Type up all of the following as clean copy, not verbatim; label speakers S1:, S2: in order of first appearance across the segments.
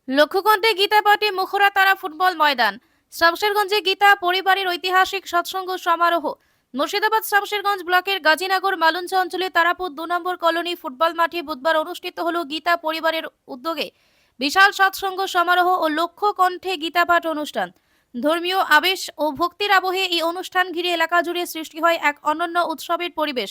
S1: লক্ষ্যকণ্ঠে গীতা পাঠে মুখরা তারা ফুটবল ময়দান। শামশেরগঞ্জে গীতা পরিবারের ঐতিহাসিক সৎসঙ্গ সমারোহ। মুর্শিদাবাদ শামশেরগঞ্জ ব্লকের গাজীনগর মালঞ্চা অঞ্চলে তারাপুর 2 নম্বর কলোনি ফুটবল মাঠে বুধবার অনুষ্ঠিত হল গীতা পরিবারের উদ্যোগে বিশাল সৎসঙ্গ সমারোহ ও লক্ষ্যকণ্ঠে গীতা পাঠ অনুষ্ঠান। ধর্মীয় আবেশ ও ভক্তির আবহে এই অনুষ্ঠান ঘিরে এলাকা জুড়ে সৃষ্টি হয় এক অনন্য উৎসবের পরিবেশ।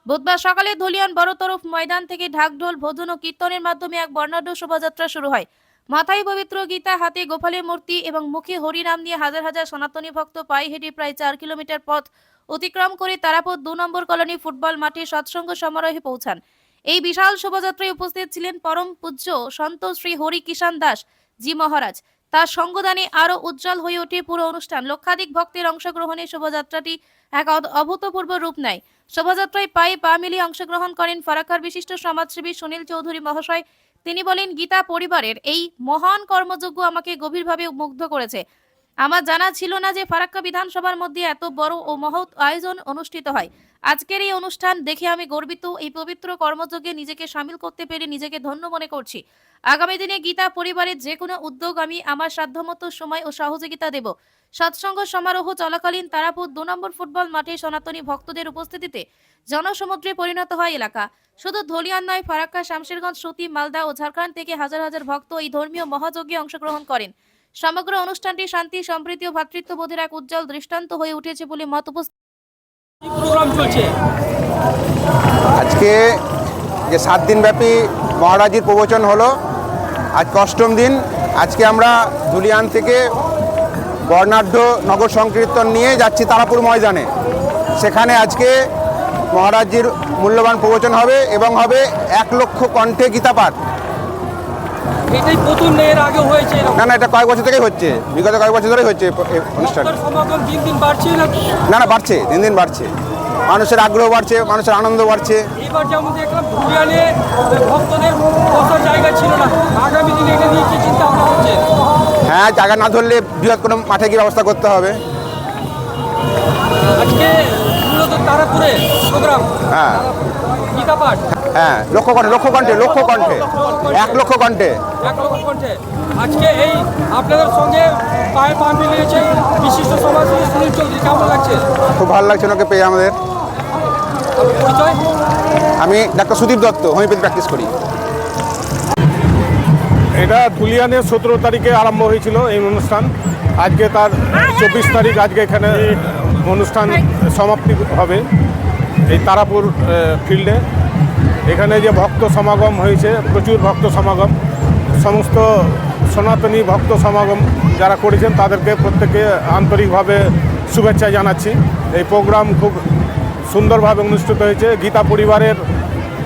S1: বুধবার সকালে ধুলিয়ান বড়তরফ ময়দান থেকে ঢাকঢোল, ভোজন ও কীর্তনের মাধ্যমে এক বর্ণাঢ্য শোভাযাত্রা শুরু হয়। মাথায় পবিত্র গীতা, হাতে গোপালের মূর্তি এবং মুখে হরিনাম নিয়ে হাজার হাজার সনাতনী ভক্ত পায়ে হেঁটে প্রায় 4 কিলোমিটার পথ অতিক্রম করে তারাপুর 2 নম্বর কলোনি ফুটবল মাঠে সৎসঙ্গ সমারোহে পৌঁছান। এই বিশাল শোভাযাত্রায় উপস্থিত ছিলেন পরম পূজ্য সন্ত শ্রী হরি কিষান দাস জি মহারাজ। তার সঙ্গদানে আরও উজ্জ্বল হয়ে ওঠে পুরো অনুষ্ঠান। লক্ষাধিক ভক্তের অংশগ্রহণে শোভাযাত্রাটি এক অভূতপূর্ব রূপ নেয়। শোভাযাত্রায় পায়ে পা মিলিয়ে অংশগ্রহণ করেন ফারাক্কার বিশিষ্ট সমাজসেবী সুনীল চৌধুরী মহাশয়। তিনি বলেন, গীতা পরিবারের এই মহান কর্মযজ্ঞ আমাকে গভীরভাবে মুগ্ধ করেছে। আমার জানা ছিল না যে ফারাক্কা বিধানসভার মধ্যে এত বড় ও মহৎ আয়োজন অনুষ্ঠিত হয়। আজকের এই অনুষ্ঠান দেখে আমি গর্বিত। এই পবিত্র কর্মযজ্ঞে নিজেকে সামিল করতে পেরে নিজেকে ধন্য মনে করছি। আগামী দিনে গীতা পরিবারের যে কোনো উদ্যোগ আমি আমার সাধ্যমতো সময় ও সহযোগিতা দেব। সৎসঙ্গ সমারোহ চলাকালীন তারাপুর 2 নম্বর ফুটবল মাঠে সনাতনী ভক্তদের উপস্থিতিতে জনসমুদ্রে পরিণত হয় এলাকা। শুধু ধলিয়ান নয়, ফারাক্কা, শামশেরগঞ্জ, সুতি, মালদা ও ঝাড়খণ্ড থেকে হাজার হাজার ভক্ত এই ধর্মীয় মহাযজ্ঞে অংশগ্রহণ করেন। সমগ্র অনুষ্ঠানটি শান্তি, সম্প্রীতি ও ভ্রাতৃত্ববোধের এক উজ্জ্বল দৃষ্টান্ত হয়ে উঠেছে বলে মত উপস্থিত।
S2: আজকে যে 7 দিনব্যাপী মহারাজির প্রবচন হলো, আজ অষ্টম দিন। আজকে আমরা ধুলিয়ান থেকে বর্ণাঢ্য নগর সংকীর্তন নিয়ে যাচ্ছি তারাপুর ময়দানে। সেখানে আজকে মহারাজজির মূল্যবান প্রবচন হবে এবং হবে 1 লক্ষ কণ্ঠে গীতা পাঠ।
S3: এটাই প্রথম এর আগে হয়েছে?
S2: না, এটা কয়েক বছর থেকেই হচ্ছে, বিগত কয়েক বছর ধরেই হচ্ছে এই অনুষ্ঠান।
S3: সমাগম দিন দিন বাড়ছে
S2: না, বাড়ছে, দিন দিন বাড়ছে। মানুষের আগ্রহ বাড়ছে, মানুষের আনন্দ বাড়ছে।
S3: এবার যেমন দেখলাম ধুলিয়ানে ভক্তদের বসার জায়গা ছিল না, আগামী দিনে এটা নিয়ে কি চিন্তা ভাবনা হচ্ছে?
S2: হ্যাঁ, জায়গা না ধরলে বৃহৎ কোনো মাঠে গিয়ে ব্যবস্থা করতে হবে।
S3: আজকে মূলত তারাপুরে প্রোগ্রাম।
S2: হ্যাঁ,
S3: গীতা পাঠ।
S2: হ্যাঁ, লক্ষ কণ্ঠে 1 লক্ষ কণ্ঠে।
S3: 1 লক্ষ কণ্ঠে। আজকে এই আপনাদের সঙ্গে পায়ে পা মিলিয়েছে বিশিষ্ট সমাজসেবী সুনীল চৌধুরী, কেমন লাগছে?
S2: খুব ভালো লাগছে ওনাকে পেয়ে আমাদের।
S3: পরিচয়?
S2: আমি doctor Sudip Dutta, homeopathy practice করি।
S4: এটা ধুলিয়ানে 17 তারিখে আরম্ভ হয়েছিল এই অনুষ্ঠান। আজকে তার 24 তারিখ আজকে এখানে অনুষ্ঠান সমাপ্তি হবে এই তারাপুর ফিল্ডে। এখানে যে ভক্ত সমাগম হয়েছে, প্রচুর ভক্ত সমাগম, সমস্ত সনাতনী ভক্ত সমাগম যারা করেছেন তাদেরকে প্রত্যেকে আন্তরিকভাবে শুভেচ্ছা জানাচ্ছি। এই প্রোগ্রাম খুব সুন্দরভাবে অনুষ্ঠিত হয়েছে। গীতা পরিবারের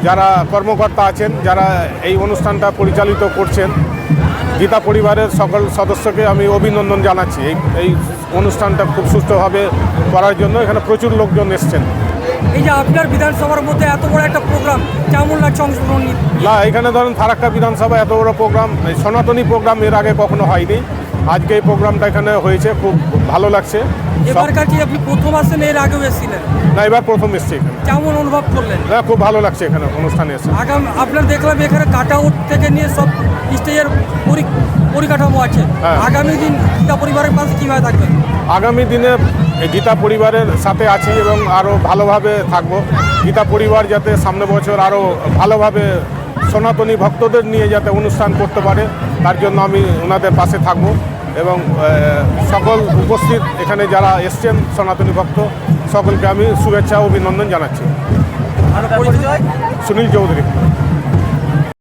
S4: যারা কর্মকর্তা আছেন, যারা এই অনুষ্ঠানটা পরিচালিত করছেন, গীতা পরিবারের সকল সদস্যকে আমি অভিনন্দন জানাচ্ছি। এই অনুষ্ঠানটা খুব সুষ্ঠুভাবে করার জন্য এখানে প্রচুর লোকজন এসছেন।
S3: এই যে আপনার বিধানসভার মধ্যে এত বড় একটা প্রোগ্রাম, কেমন লাগছে অংশগ্রহণ?
S4: না, এখানে ধরুন ফারাক্কা বিধানসভা এত বড় প্রোগ্রাম, সনাতনী প্রোগ্রাম এর আগে কখনো হয়নি। আজকে এই প্রোগ্রামটা এখানে হয়েছে, খুব ভালো লাগছে।
S3: এবারকার কি আপনি প্রথম আসছেন, এর আগেও এসেছিলেন?
S4: না, এবার প্রথম এসছি এখানে।
S3: কেমন অনুভব করলেন?
S4: না, খুব ভালো লাগছে এখানে অনুষ্ঠানে এসে।
S3: আপনার দেখলাম এখানে কাটআউট থেকে নিয়ে সব স্টেজের পরিকাঠামো আছে।
S4: হ্যাঁ।
S3: আগামী দিন গীতা পরিবারের পাশে কীভাবে থাকবেন?
S4: আগামী দিনে গীতা পরিবারের সাথে আছি এবং আরও ভালোভাবে থাকব। গীতা পরিবার যাতে সামনে বছর আরও ভালোভাবে সনাতনী ভক্তদের নিয়ে যাতে অনুষ্ঠান করতে পারে, তার জন্য আমি ওনাদের পাশে থাকব। এবং সকল উপস্থিত এখানে যারা এসছেন সনাতনী ভক্ত, সকলকে আমি শুভেচ্ছা ও অভিনন্দন জানাচ্ছি।
S3: আর পরিচয়?
S4: সুনীল চৌধুরী।